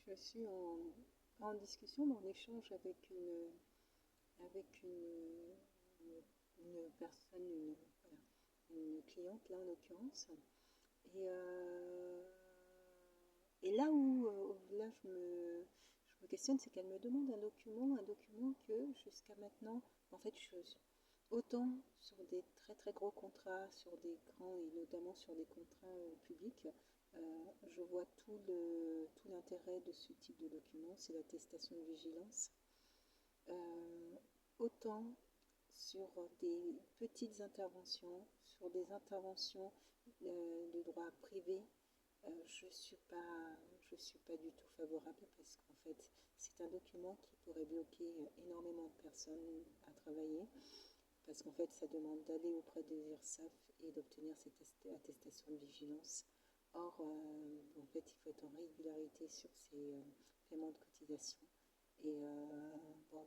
je suis en discussion, en échange avec une personne, voilà, une cliente là en l'occurrence. Et, euh, et là où là je me questionne, c'est qu'elle me demande un document que jusqu'à maintenant, en fait, autant sur des très très gros contrats, sur des grands et notamment sur des contrats publics, je vois tout l'intérêt de ce type de document, c'est l'attestation de vigilance. Euh, Autant sur des petites interventions, sur des interventions de droit privé, je suis pas du tout favorable parce qu'en fait, c'est un document qui pourrait bloquer énormément de personnes à travailler parce qu'en fait, ça demande d'aller auprès des URSSAF et d'obtenir cette attestation de vigilance. Or, en fait, il faut être en régularité sur ces paiements de cotisation. Et bon,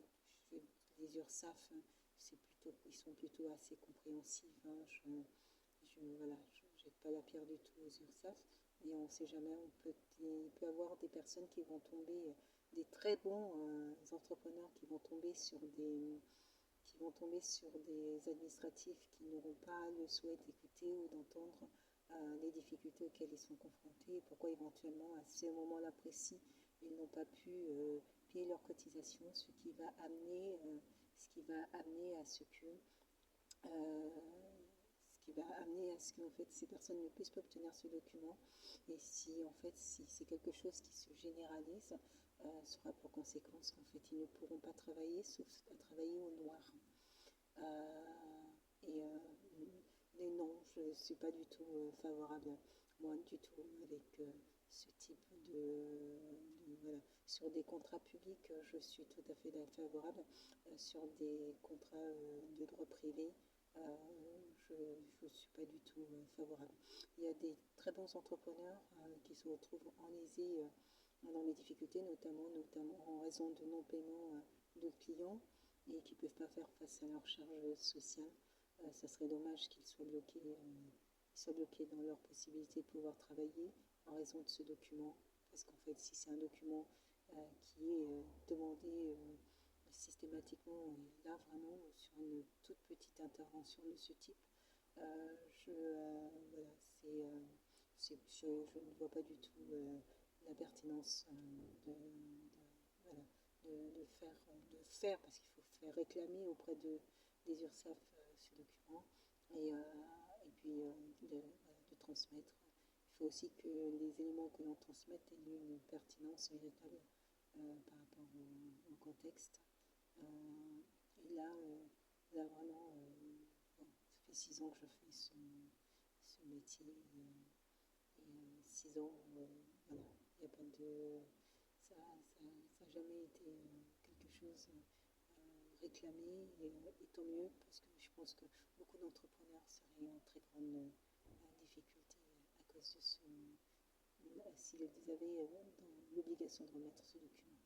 les URSSAF, ils sont plutôt assez compréhensifs, hein. Voilà, je ne jette pas la pierre du tout aux URSSAF, mais on ne sait jamais, il peut y avoir des personnes qui vont tomber, des très bons entrepreneurs qui vont tomber sur des administratifs qui n'auront pas le souhait d'écouter ou d'entendre les difficultés auxquelles ils sont confrontés et pourquoi éventuellement à ce moment-là précis ils n'ont pas pu payer leurs cotisations, ce qui va amener à euh, ce qui va amener à ce que en fait, ces personnes ne puissent pas obtenir ce document. Et si en fait si c'est quelque chose qui se généralise, ça aura pour conséquence qu'en fait ils ne pourront pas travailler sauf à travailler au noir. Euh, et mais non, je ne suis pas du tout favorable, moi du tout, avec ce type voilà. Sur des contrats publics, je suis tout à fait favorable. Sur des contrats de droit privé, euh, je ne suis pas du tout favorable. Il y a des très bons entrepreneurs qui se retrouvent enlisés dans les difficultés, notamment en raison de non-paiement de clients et qui ne peuvent pas faire face à leurs charges sociales. Ça serait dommage qu'ils soient bloqués dans leur possibilité de pouvoir travailler en raison de ce document. Parce qu'en fait, si c'est un document qui est demandé systématiquement, et là vraiment sur une toute petite intervention de ce type, voilà, je ne vois pas du tout la pertinence voilà, parce qu'il faut faire réclamer auprès des URSSAF ce document et, euh, et puis voilà, de transmettre. Il faut aussi que les éléments que l'on transmette aient une pertinence véritable par rapport au contexte. Et là vraiment, bon, ça fait 6 ans que je fais ce métier et 6 ans, voilà, il n'y a pas de, ça a jamais été quelque chose réclamé et tant mieux parce que je pense que beaucoup d'entrepreneurs seraient en très grande difficulté à cause de s'ils avaient l'obligation de remettre ce document.